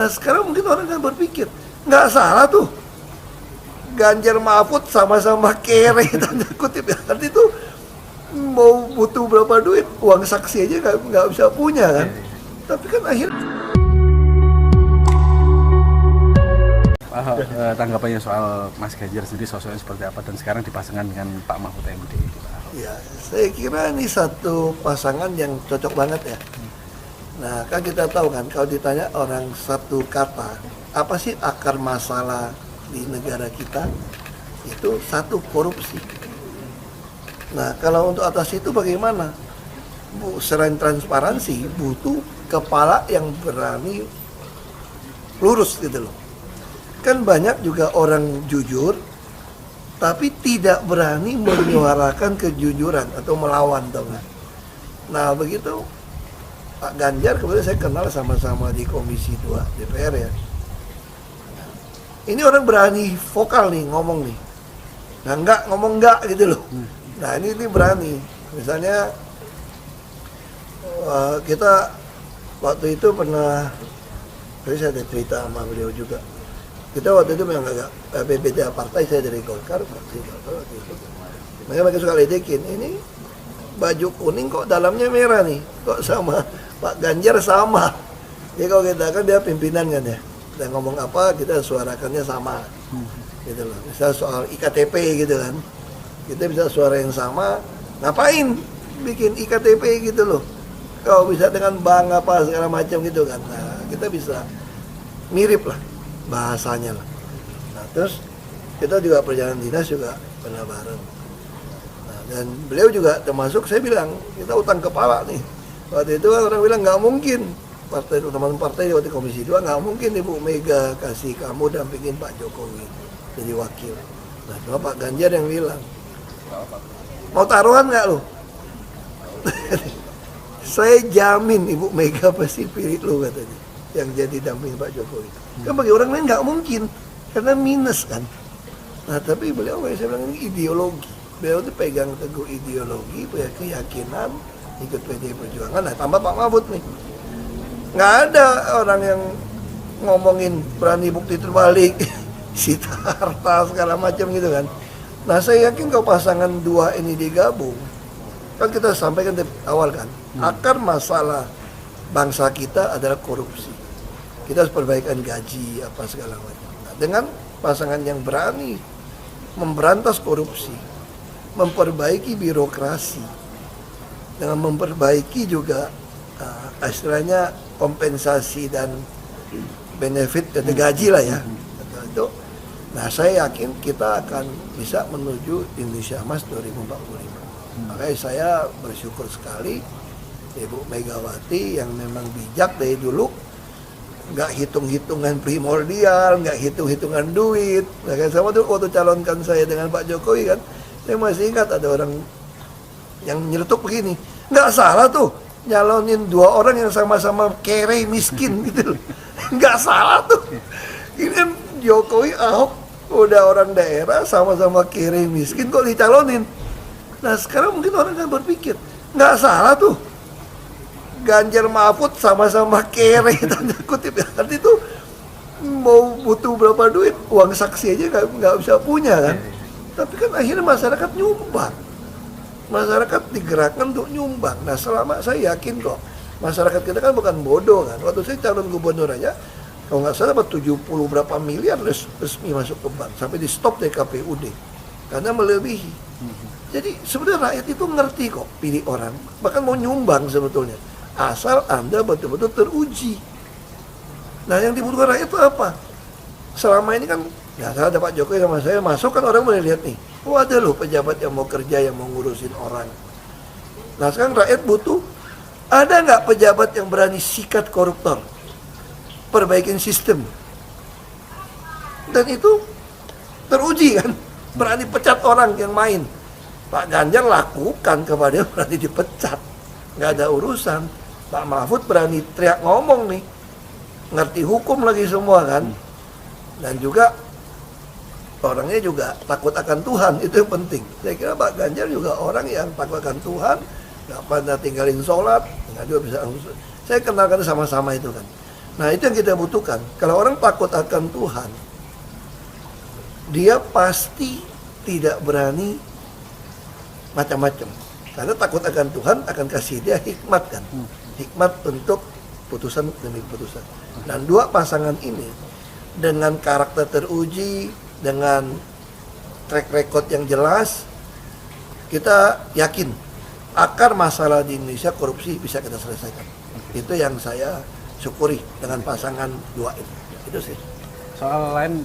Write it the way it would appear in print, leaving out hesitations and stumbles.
Nah, sekarang mungkin orang kan berpikir, nggak salah tuh Ganjar Mahfud sama-sama kere tanda kutip ya. Arti itu mau butuh berapa duit, uang saksi aja nggak bisa punya kan. Tapi kan akhirnya tanggapannya soal Mas Ganjar sendiri sosoknya seperti apa dan sekarang dipasangkan dengan Pak Mahfud MD. ya, saya kira ini satu pasangan yang cocok banget ya. Nah, kan kita tahu kan kalau ditanya orang satu kata, apa sih akar masalah di negara kita? Itu satu, korupsi. Nah, kalau untuk atas itu bagaimana? Selain transparansi, butuh kepala yang berani lurus gitu loh. Kan banyak juga orang jujur, tapi tidak berani menyuarakan kejujuran atau melawan, tau nggak? Nah, begitu Pak Ganjar kemudian saya kenal sama-sama di Komisi 2 DPR ya. Ini orang berani vokal nih, ngomong nih. Nah, ngomong enggak gitu loh. Nah, ini berani. Misalnya kita waktu itu pernah, tadi saya ada cerita sama beliau juga. Kita waktu itu memang agak beda partai, saya dari Golkar, waktu itu. Mereka suka ledekin, ini baju kuning kok dalamnya merah nih, kok sama Pak Ganjar sama. Jadi kalau kita kan dia pimpinan kan ya, kita ngomong apa kita suarakannya sama, gitu loh. Misal soal IKTP gitu kan, kita bisa suara yang sama, ngapain bikin IKTP gitu loh. Kalau bisa dengan bank apa segala macam gitu kan, nah kita bisa mirip lah bahasanya lah. Nah terus kita juga perjalanan dinas juga pernah bareng. Nah, dan beliau juga termasuk, saya bilang kita utang kepala nih. Waktu itu kan orang bilang nggak mungkin, partai teman-teman partai waktu Komisi 2 nggak mungkin Ibu Mega kasih kamu dampingin Pak Jokowi jadi wakil. Nah cuma Pak Ganjar yang bilang, mau taruhan nggak lo? Saya jamin Ibu Mega pasti pilih lo katanya, yang jadi damping Pak Jokowi. Kan bagi orang lain nggak mungkin, karena minus kan. Nah tapi beliau, saya bilang ini ideologi. Beliau itu pegang teguh ideologi, punya keyakinan, ikut PDI Perjuangan. Nah tambah Pak Mahfud nih, nggak ada orang yang ngomongin berani bukti terbalik, sita harta segala macam gitu kan. Nah saya yakin kalau pasangan dua ini digabung, kan kita sampaikan dari awal kan, akar masalah bangsa kita adalah korupsi. Kita harus perbaikan gaji apa segala macam. Nah, dengan pasangan yang berani memberantas korupsi, memperbaiki birokrasi, dengan memperbaiki juga istilahnya kompensasi dan benefit dan gaji lah ya. Itu, nah saya yakin kita akan bisa menuju Indonesia Emas 2045. Makanya saya bersyukur sekali Ibu Megawati yang memang bijak dari dulu, nggak hitung-hitungan primordial, nggak hitung-hitungan duit. Nah, kan sama tuh waktu calonkan saya dengan Pak Jokowi kan, saya masih ingat ada orang yang nyeletuk begini, nggak salah tuh nyalonin dua orang yang sama-sama kere miskin gitu loh. Nggak salah tuh. Ini kan Jokowi, Ahok udah orang daerah sama-sama kere miskin kok dicalonin. Nah sekarang mungkin orang kan berpikir, nggak salah tuh Ganjar Mahfud sama-sama kere tanda kutip ya. Arti itu mau butuh berapa duit, uang saksi aja nggak bisa punya kan. Tapi kan akhirnya masyarakat nyumbang. Masyarakat digerakkan untuk nyumbang. Nah selama saya yakin kok, masyarakat kita kan bukan bodoh kan. Waktu saya calon gubernur aja, kalau nggak salah dapat 70 berapa miliar resmi masuk ke bank. Sampai di stop dari KPUD. Karena melebihi. Jadi sebenarnya rakyat itu ngerti kok pilih orang. Bahkan mau nyumbang sebetulnya. Asal Anda betul-betul teruji. Nah yang dibutuhkan rakyat itu apa? Selama ini kan, ya ada Pak Jokowi sama saya masuk kan orang mulai lihat nih, oh ada loh pejabat yang mau kerja, yang mau ngurusin orang. Nah sekarang rakyat butuh, ada nggak pejabat yang berani sikat koruptor? Perbaikin sistem. Dan itu teruji kan, berani pecat orang yang main. Pak Ganjar lakukan kepada dia berani dipecat, nggak ada urusan. Pak Mahfud berani teriak ngomong nih, ngerti hukum lagi semua kan, dan juga orangnya juga takut akan Tuhan, itu yang penting. Saya kira Pak Ganjar juga orang yang takut akan Tuhan, nggak pernah tinggalin sholat, nggak juga bisa. Saya kenalkan sama-sama itu kan. Nah, itu yang kita butuhkan. Kalau orang takut akan Tuhan, dia pasti tidak berani macam-macam. Karena takut akan Tuhan akan kasih dia hikmat kan. Hikmat untuk putusan demi putusan. Dan dua pasangan ini dengan karakter teruji, dengan track record yang jelas, kita yakin akar masalah di Indonesia korupsi bisa kita selesaikan. Itu yang saya syukuri dengan pasangan dua ini. Itu sih. Soal lain